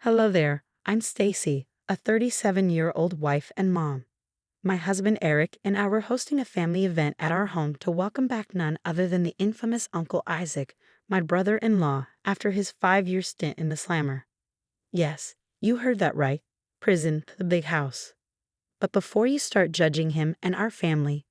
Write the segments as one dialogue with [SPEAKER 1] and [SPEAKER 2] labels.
[SPEAKER 1] Hello there, I'm Stacy, a 37-year-old wife and mom. My husband Eric and I were hosting a family event at our home to welcome back none other than the infamous Uncle Isaac, my brother-in-law, after his 5-year stint in the slammer. Yes, you heard that right. Prison, the big house. But before you start judging him and our family,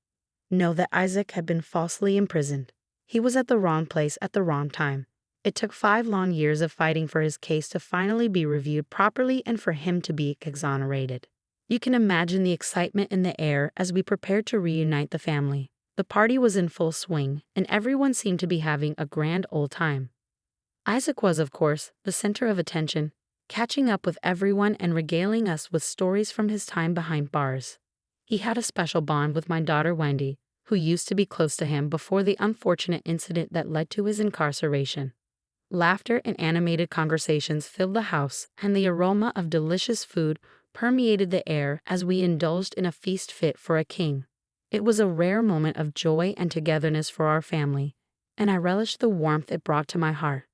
[SPEAKER 1] know that Isaac had been falsely imprisoned. He was at the wrong place at the wrong time. It took 5 long years of fighting for his case to finally be reviewed properly and for him to be exonerated. You can imagine the excitement in the air as we prepared to reunite the family. The party was in full swing, and everyone seemed to be having a grand old time. Isaac was, of course, the center of attention, catching up with everyone and regaling us with stories from his time behind bars. He had a special bond with my daughter Wendy, who used to be close to him before the unfortunate incident that led to his incarceration. Laughter and animated conversations filled the house, and the aroma of delicious food permeated the air as we indulged in a feast fit for a king. It was a rare moment of joy and togetherness for our family, and I relished the warmth it brought to my heart.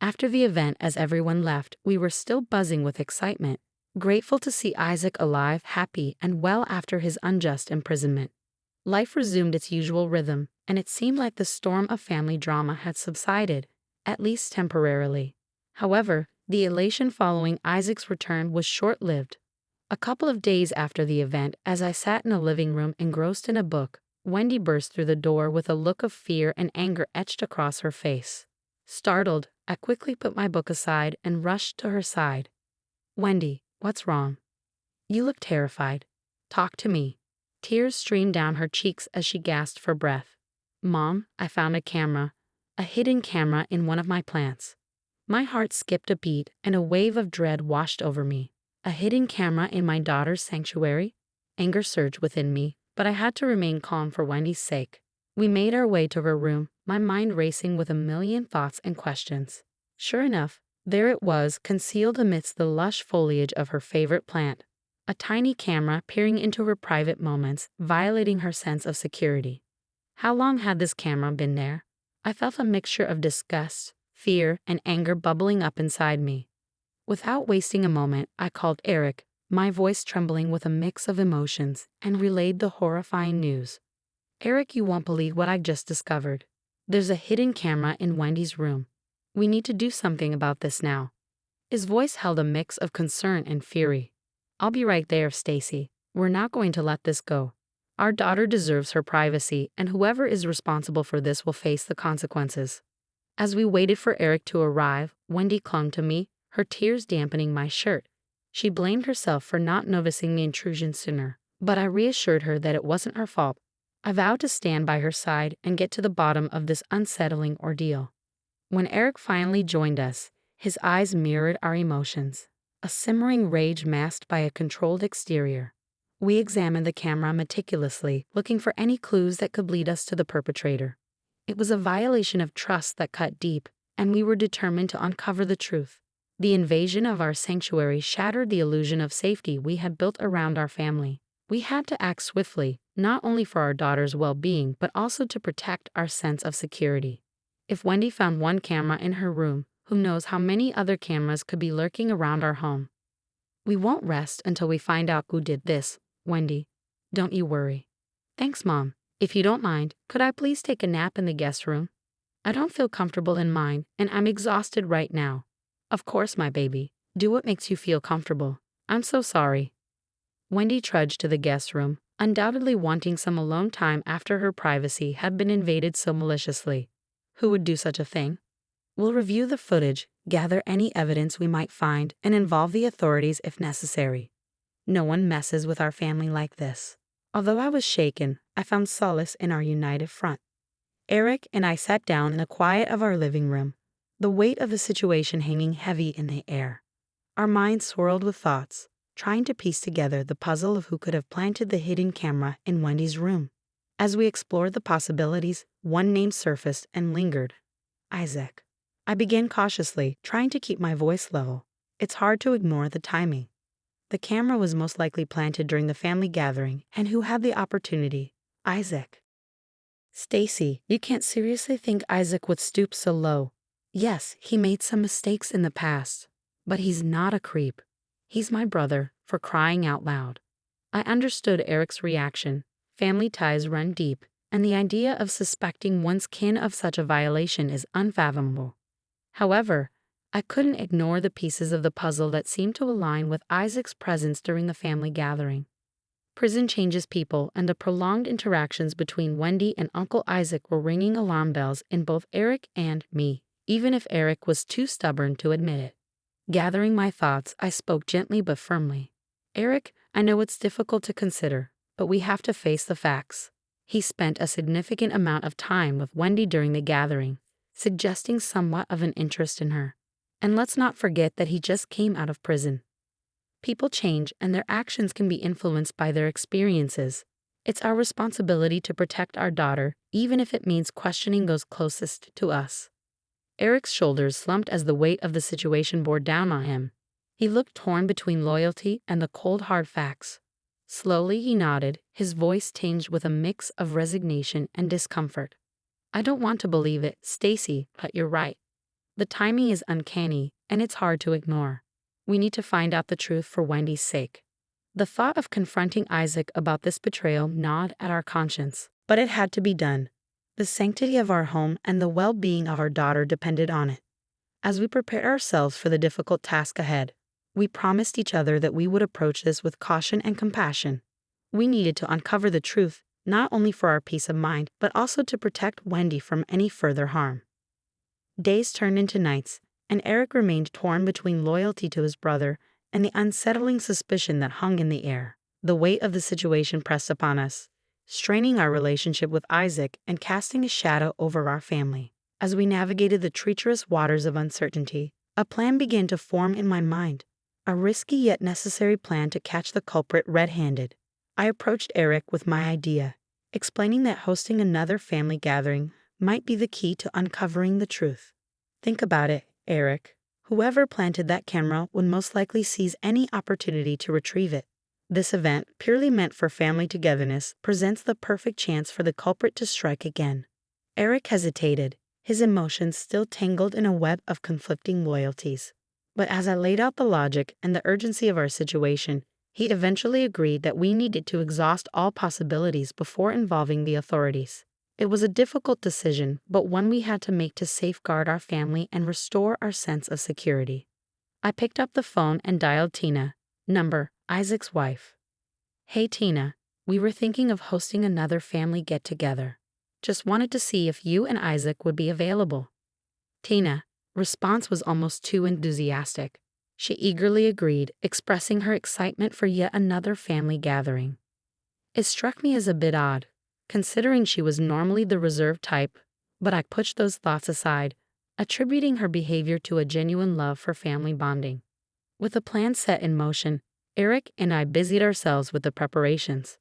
[SPEAKER 1] After the event, as everyone left, we were still buzzing with excitement, grateful to see Isaac alive, happy, and well after his unjust imprisonment. Life resumed its usual rhythm, and it seemed like the storm of family drama had subsided, at least temporarily. However, the elation following Isaac's return was short-lived. A couple of days after the event, as I sat in a living room engrossed in a book, Wendy burst through the door with a look of fear and anger etched across her face. Startled, I quickly put my book aside and rushed to her side. "Wendy, what's wrong? You look terrified. Talk to me." Tears streamed down her cheeks as she gasped for breath. "Mom, I found a camera. A hidden camera in one of my plants." My heart skipped a beat and a wave of dread washed over me. A hidden camera in my daughter's sanctuary? Anger surged within me, but I had to remain calm for Wendy's sake. We made our way to her room, my mind racing with a million thoughts and questions. Sure enough, there it was, concealed amidst the lush foliage of her favorite plant. A tiny camera peering into her private moments, violating her sense of security. How long had this camera been there? I felt a mixture of disgust, fear, and anger bubbling up inside me. Without wasting a moment, I called Eric, my voice trembling with a mix of emotions, and relayed the horrifying news. "Eric, you won't believe what I just discovered. There's a hidden camera in Wendy's room. We need to do something about this now." His voice held a mix of concern and fury. "I'll be right there, Stacy. We're not going to let this go. Our daughter deserves her privacy, and whoever is responsible for this will face the consequences." As we waited for Eric to arrive, Wendy clung to me, her tears dampening my shirt. She blamed herself for not noticing the intrusion sooner, but I reassured her that it wasn't her fault. I vowed to stand by her side and get to the bottom of this unsettling ordeal. When Eric finally joined us, his eyes mirrored our emotions, a simmering rage masked by a controlled exterior. We examined the camera meticulously, looking for any clues that could lead us to the perpetrator. It was a violation of trust that cut deep, and we were determined to uncover the truth. The invasion of our sanctuary shattered the illusion of safety we had built around our family. We had to act swiftly, not only for our daughter's well-being, but also to protect our sense of security. If Wendy found one camera in her room, who knows how many other cameras could be lurking around our home? "We won't rest until we find out who did this, Wendy. Don't you worry." "Thanks, Mom. If you don't mind, could I please take a nap in the guest room? I don't feel comfortable in mine, and I'm exhausted right now." "Of course, my baby. Do what makes you feel comfortable. I'm so sorry." Wendy trudged to the guest room, undoubtedly wanting some alone time after her privacy had been invaded so maliciously. Who would do such a thing? "We'll review the footage, gather any evidence we might find, and involve the authorities if necessary. No one messes with our family like this." Although I was shaken, I found solace in our united front. Eric and I sat down in the quiet of our living room, the weight of the situation hanging heavy in the air. Our minds swirled with thoughts, trying to piece together the puzzle of who could have planted the hidden camera in Wendy's room. As we explored the possibilities, one name surfaced and lingered: Isaac. I began cautiously, trying to keep my voice level. It's hard to ignore the timing. The camera was most likely planted during the family gathering, and who had the opportunity? Isaac. "Stacy, you can't seriously think Isaac would stoop so low. Yes, he made some mistakes in the past, But he's not a creep. He's my brother, for crying out loud. I understood Eric's reaction. Family ties run deep, and the idea of suspecting one's kin of such a violation is unfathomable. However, I couldn't ignore the pieces of the puzzle that seemed to align with Isaac's presence during the family gathering. Prison changes people, and the prolonged interactions between Wendy and Uncle Isaac were ringing alarm bells in both Eric and me, even if Eric was too stubborn to admit it. Gathering my thoughts, I spoke gently but firmly. Eric, I know it's difficult to consider, but we have to face the facts. He spent a significant amount of time with Wendy during the gathering, suggesting somewhat of an interest in her. And let's not forget that he just came out of prison. People change, and their actions can be influenced by their experiences. It's our responsibility to protect our daughter, even if it means questioning those closest to us. Eric's shoulders slumped as the weight of the situation bore down on him. He looked torn between loyalty and the cold hard facts. Slowly he nodded, his voice tinged with a mix of resignation and discomfort. I don't want to believe it, Stacy, but you're right. The timing is uncanny, and it's hard to ignore. We need to find out the truth for Wendy's sake. The thought of confronting Isaac about this betrayal gnawed at our conscience, but it had to be done. The sanctity of our home and the well-being of our daughter depended on it. As we prepared ourselves for the difficult task ahead, we promised each other that we would approach this with caution and compassion. We needed to uncover the truth, not only for our peace of mind, but also to protect Wendy from any further harm. Days turned into nights, and Eric remained torn between loyalty to his brother and the unsettling suspicion that hung in the air. The weight of the situation pressed upon us, straining our relationship with Isaac and casting a shadow over our family. As we navigated the treacherous waters of uncertainty, a plan began to form in my mind, a risky yet necessary plan to catch the culprit red-handed. I approached Eric with my idea, explaining that hosting another family gathering might be the key to uncovering the truth. Think about it, Eric. Whoever planted that camera would most likely seize any opportunity to retrieve it. This event, purely meant for family togetherness, presents the perfect chance for the culprit to strike again. Eric hesitated, his emotions still tangled in a web of conflicting loyalties. But as I laid out the logic and the urgency of our situation, he eventually agreed that we needed to exhaust all possibilities before involving the authorities. It was a difficult decision, but one we had to make to safeguard our family and restore our sense of security. I picked up the phone and dialed Tina, number, Isaac's wife. Hey Tina, we were thinking of hosting another family get-together. Just wanted to see if you and Isaac would be available. Tina, response was almost too enthusiastic. She eagerly agreed, expressing her excitement for yet another family gathering. It struck me as a bit odd, considering she was normally the reserved type, but I pushed those thoughts aside, attributing her behavior to a genuine love for family bonding. With a plan set in motion, Eric and I busied ourselves with the preparations.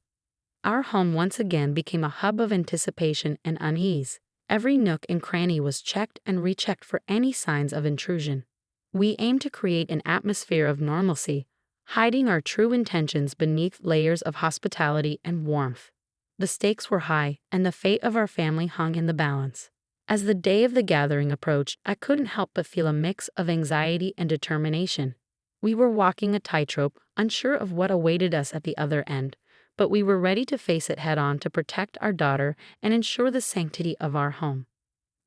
[SPEAKER 1] Our home once again became a hub of anticipation and unease. Every nook and cranny was checked and rechecked for any signs of intrusion. We aimed to create an atmosphere of normalcy, hiding our true intentions beneath layers of hospitality and warmth. The stakes were high, and the fate of our family hung in the balance. As the day of the gathering approached, I couldn't help but feel a mix of anxiety and determination. We were walking a tightrope, unsure of what awaited us at the other end, but we were ready to face it head-on to protect our daughter and ensure the sanctity of our home.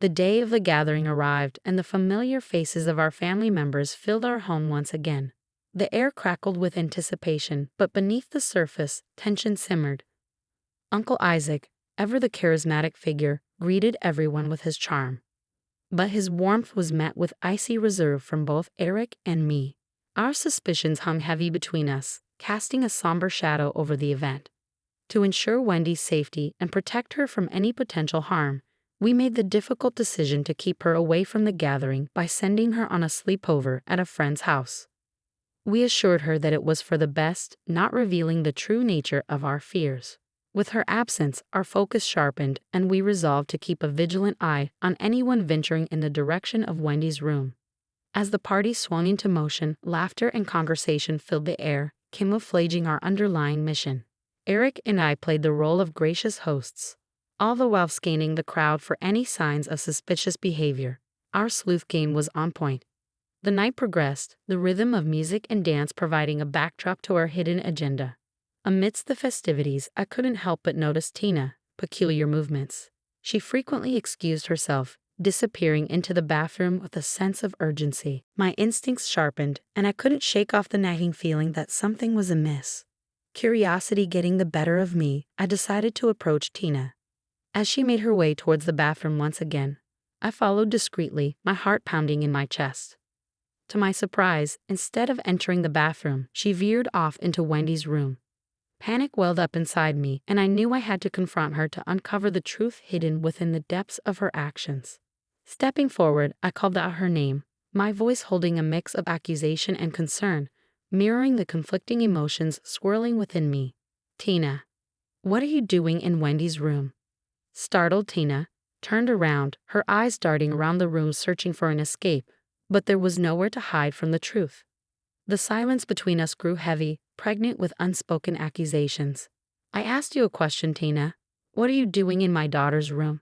[SPEAKER 1] The day of the gathering arrived, and the familiar faces of our family members filled our home once again. The air crackled with anticipation, but beneath the surface, tension simmered. Uncle Isaac, ever the charismatic figure, greeted everyone with his charm. But his warmth was met with icy reserve from both Eric and me. Our suspicions hung heavy between us, casting a somber shadow over the event. To ensure Wendy's safety and protect her from any potential harm, we made the difficult decision to keep her away from the gathering by sending her on a sleepover at a friend's house. We assured her that it was for the best, not revealing the true nature of our fears. With her absence, our focus sharpened, and we resolved to keep a vigilant eye on anyone venturing in the direction of Wendy's room. As the party swung into motion, laughter and conversation filled the air, camouflaging our underlying mission. Eric and I played the role of gracious hosts, all the while scanning the crowd for any signs of suspicious behavior. Our sleuth game was on point. The night progressed, the rhythm of music and dance providing a backdrop to our hidden agenda. Amidst the festivities, I couldn't help but notice Tina's peculiar movements. She frequently excused herself, disappearing into the bathroom with a sense of urgency. My instincts sharpened, and I couldn't shake off the nagging feeling that something was amiss. Curiosity getting the better of me, I decided to approach Tina. As she made her way towards the bathroom once again, I followed discreetly, my heart pounding in my chest. To my surprise, instead of entering the bathroom, she veered off into Wendy's room. Panic welled up inside me, and I knew I had to confront her to uncover the truth hidden within the depths of her actions. Stepping forward, I called out her name, my voice holding a mix of accusation and concern, mirroring the conflicting emotions swirling within me. Tina, what are you doing in Wendy's room? Startled Tina turned around, her eyes darting around the room searching for an escape, but there was nowhere to hide from the truth. The silence between us grew heavy, pregnant with unspoken accusations. I asked you a question, Tina. What are you doing in my daughter's room?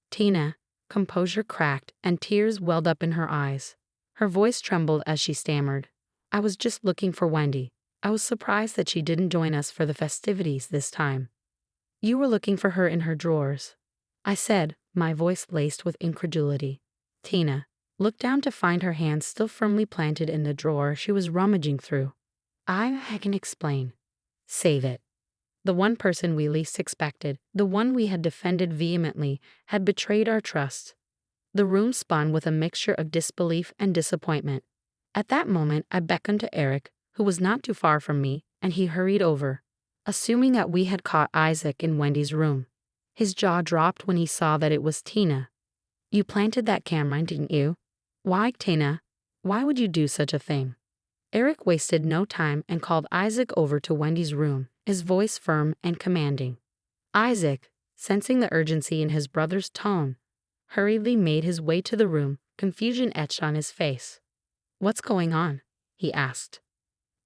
[SPEAKER 1] Tina, composure cracked and tears welled up in her eyes. Her voice trembled as she stammered. I was just looking for Wendy. I was surprised that she didn't join us for the festivities this time. You were looking for her in her drawers, I said, my voice laced with incredulity. Tina looked down to find her hands still firmly planted in the drawer she was rummaging through. I can explain. Save it. The one person we least expected, the one we had defended vehemently, had betrayed our trust. The room spun with a mixture of disbelief and disappointment. At that moment, I beckoned to Eric, who was not too far from me, and he hurried over, assuming that we had caught Isaac in Wendy's room. His jaw dropped when he saw that it was Tina. You planted that camera, didn't you? Why, Tina? Why would you do such a thing? Eric wasted no time and called Isaac over to Wendy's room, his voice firm and commanding. Isaac, sensing the urgency in his brother's tone, hurriedly made his way to the room, confusion etched on his face. What's going on? He asked.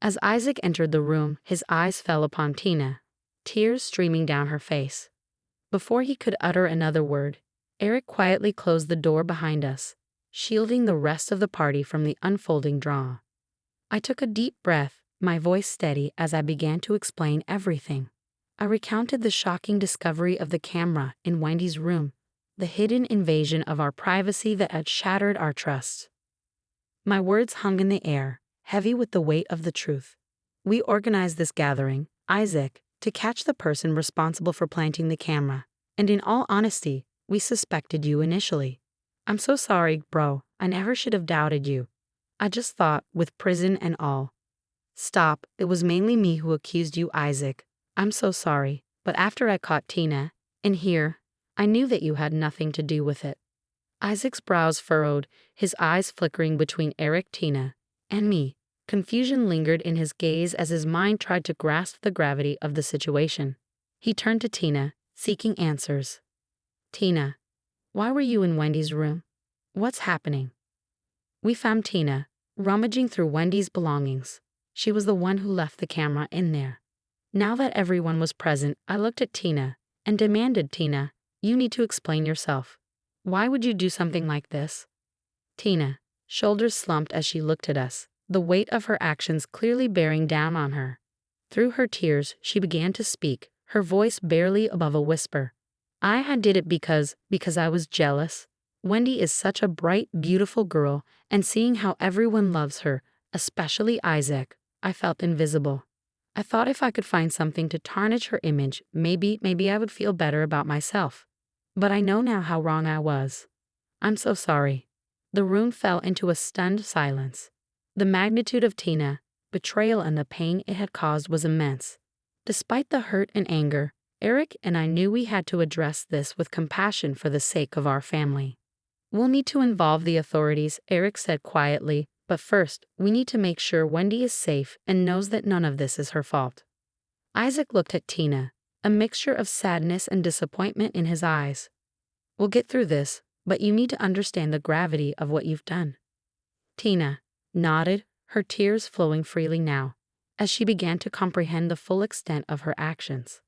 [SPEAKER 1] As Isaac entered the room, his eyes fell upon Tina, tears streaming down her face. Before he could utter another word, Eric quietly closed the door behind us, shielding the rest of the party from the unfolding drama. I took a deep breath, my voice steady as I began to explain everything. I recounted the shocking discovery of the camera in Wendy's room, the hidden invasion of our privacy that had shattered our trust. My words hung in the air, heavy with the weight of the truth. We organized this gathering, Isaac, to catch the person responsible for planting the camera, and in all honesty, we suspected you initially. I'm so sorry, bro. I never should have doubted you. I just thought, with prison and all. Stop, it was mainly me who accused you, Isaac. I'm so sorry, but after I caught Tina, in here, I knew that you had nothing to do with it. Isaac's brows furrowed, his eyes flickering between Eric, Tina, and me. Confusion lingered in his gaze as his mind tried to grasp the gravity of the situation. He turned to Tina, seeking answers. Tina, why were you in Wendy's room? What's happening? We found Tina, rummaging through Wendy's belongings. She was the one who left the camera in there. Now that everyone was present, I looked at Tina and demanded, Tina, you need to explain yourself. Why would you do something like this? Tina, shoulders slumped as she looked at us, the weight of her actions clearly bearing down on her. Through her tears, she began to speak, her voice barely above a whisper. I did it because I was jealous. Wendy is such a bright, beautiful girl, and seeing how everyone loves her, especially Isaac, I felt invisible. I thought if I could find something to tarnish her image, maybe I would feel better about myself. But I know now how wrong I was. I'm so sorry. The room fell into a stunned silence. The magnitude of Tina's betrayal and the pain it had caused was immense. Despite the hurt and anger, Eric and I knew we had to address this with compassion for the sake of our family. We'll need to involve the authorities, Eric said quietly, but first, we need to make sure Wendy is safe and knows that none of this is her fault. Isaac looked at Tina, a mixture of sadness and disappointment in his eyes. We'll get through this, but you need to understand the gravity of what you've done. Tina nodded, her tears flowing freely now, as she began to comprehend the full extent of her actions.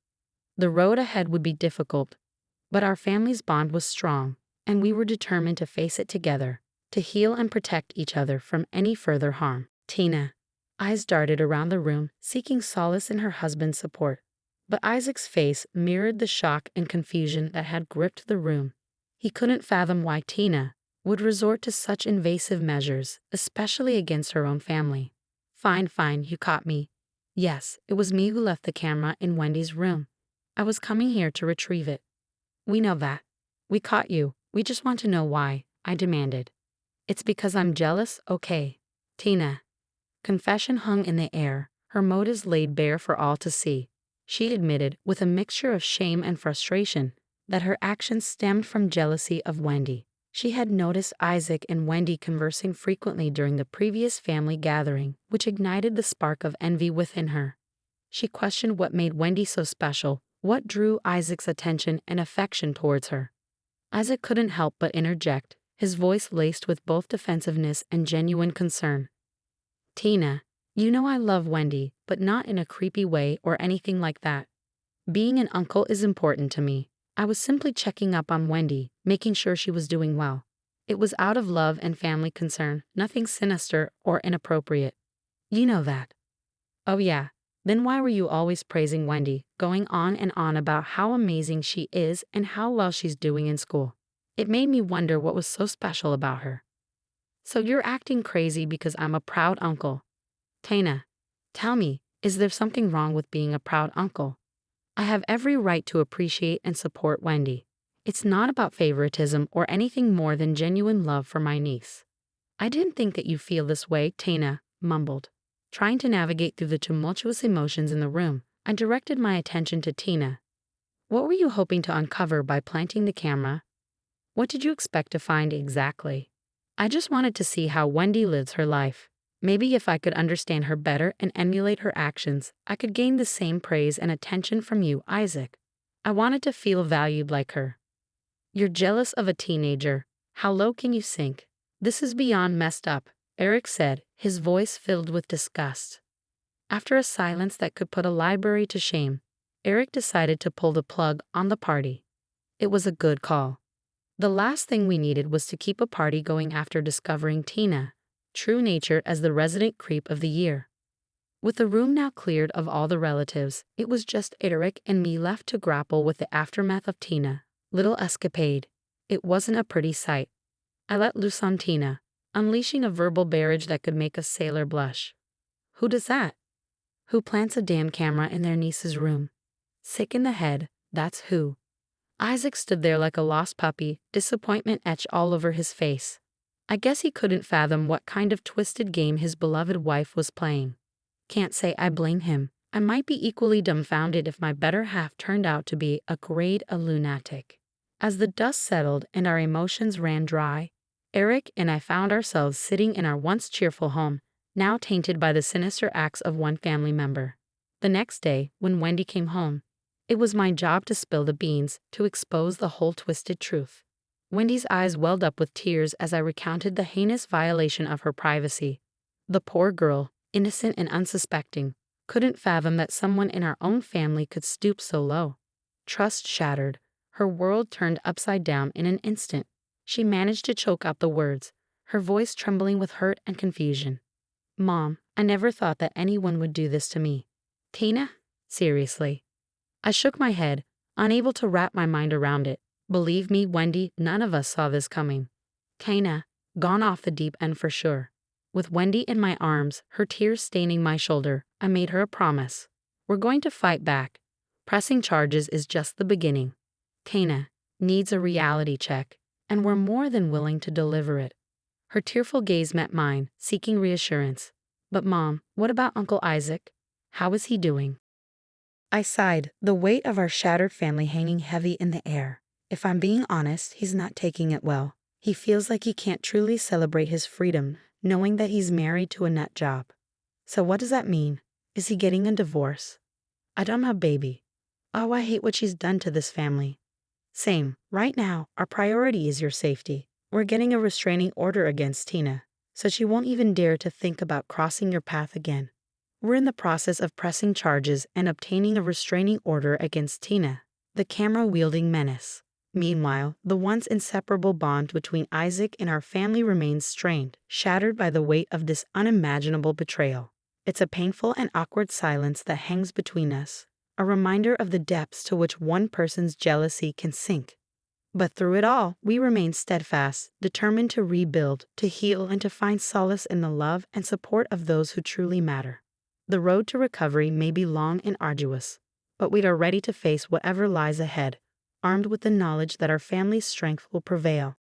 [SPEAKER 1] The road ahead would be difficult, but our family's bond was strong, and we were determined to face it together. to heal and protect each other from any further harm. Tina. Eyes darted around the room, seeking solace in her husband's support. But Isaac's face mirrored the shock and confusion that had gripped the room. He couldn't fathom why Tina would resort to such invasive measures, especially against her own family. Fine, fine, you caught me. Yes, it was me who left the camera in Wendy's room. I was coming here to retrieve it. We know that. We caught you. We just want to know why, I demanded. It's because I'm jealous, okay? Tina. Confession hung in the air, her motives laid bare for all to see. She admitted, with a mixture of shame and frustration, that her actions stemmed from jealousy of Wendy. She had noticed Isaac and Wendy conversing frequently during the previous family gathering, which ignited the spark of envy within her. She questioned what made Wendy so special, what drew Isaac's attention and affection towards her. Isaac couldn't help but interject, his voice laced with both defensiveness and genuine concern. Tina, you know I love Wendy, but not in a creepy way or anything like that. Being an uncle is important to me. I was simply checking up on Wendy, making sure she was doing well. It was out of love and family concern, nothing sinister or inappropriate. You know that. Oh yeah, then why were you always praising Wendy, going on and on about how amazing she is and how well she's doing in school? It made me wonder what was so special about her. So you're acting crazy because I'm a proud uncle. Tina, tell me, is there something wrong with being a proud uncle? I have every right to appreciate and support Wendy. It's not about favoritism or anything more than genuine love for my niece. I didn't think that you feel this way, Tina mumbled. Trying to navigate through the tumultuous emotions in the room, I directed my attention to Tina. What were you hoping to uncover by planting the camera? What did you expect to find exactly? I just wanted to see how Wendy lives her life. Maybe if I could understand her better and emulate her actions, I could gain the same praise and attention from you, Isaac. I wanted to feel valued like her. You're jealous of a teenager. How low can you sink? This is beyond messed up, Eric said, his voice filled with disgust. After a silence that could put a library to shame, Eric decided to pull the plug on the party. It was a good call. The last thing we needed was to keep a party going after discovering Tina, true nature as the resident creep of the year. With the room now cleared of all the relatives, it was just Eric and me left to grapple with the aftermath of Tina's little escapade. It wasn't a pretty sight. I let loose on Tina, unleashing a verbal barrage that could make a sailor blush. Who does that? Who plants a damn camera in their niece's room? Sick in the head, that's who. Isaac stood there like a lost puppy, disappointment etched all over his face. I guess he couldn't fathom what kind of twisted game his beloved wife was playing. Can't say I blame him. I might be equally dumbfounded if my better half turned out to be a grade A lunatic. As the dust settled and our emotions ran dry, Eric and I found ourselves sitting in our once cheerful home, now tainted by the sinister acts of one family member. The next day, when Wendy came home, it was my job to spill the beans, to expose the whole twisted truth. Wendy's eyes welled up with tears as I recounted the heinous violation of her privacy. The poor girl, innocent and unsuspecting, couldn't fathom that someone in our own family could stoop so low. Trust shattered, her world turned upside down in an instant. She managed to choke out the words, her voice trembling with hurt and confusion. Mom, I never thought that anyone would do this to me. Tina? Seriously. I shook my head, unable to wrap my mind around it. Believe me, Wendy, none of us saw this coming. Tina, gone off the deep end for sure. With Wendy in my arms, her tears staining my shoulder, I made her a promise. We're going to fight back. Pressing charges is just the beginning. Tina needs a reality check, and we're more than willing to deliver it. Her tearful gaze met mine, seeking reassurance. But Mom, what about Uncle Isaac? How is he doing? I sighed, the weight of our shattered family hanging heavy in the air. If I'm being honest, he's not taking it well. He feels like he can't truly celebrate his freedom, knowing that he's married to a nut job. So what does that mean? Is he getting a divorce? I don't have a baby. Oh, I hate what she's done to this family. Same. Right now, our priority is your safety. We're getting a restraining order against Tina, so she won't even dare to think about crossing your path again. We're in the process of pressing charges and obtaining a restraining order against Tina, the camera-wielding menace. Meanwhile, the once inseparable bond between Isaac and our family remains strained, shattered by the weight of this unimaginable betrayal. It's a painful and awkward silence that hangs between us, a reminder of the depths to which one person's jealousy can sink. But through it all, we remain steadfast, determined to rebuild, to heal, and to find solace in the love and support of those who truly matter. The road to recovery may be long and arduous, but we are ready to face whatever lies ahead, armed with the knowledge that our family's strength will prevail.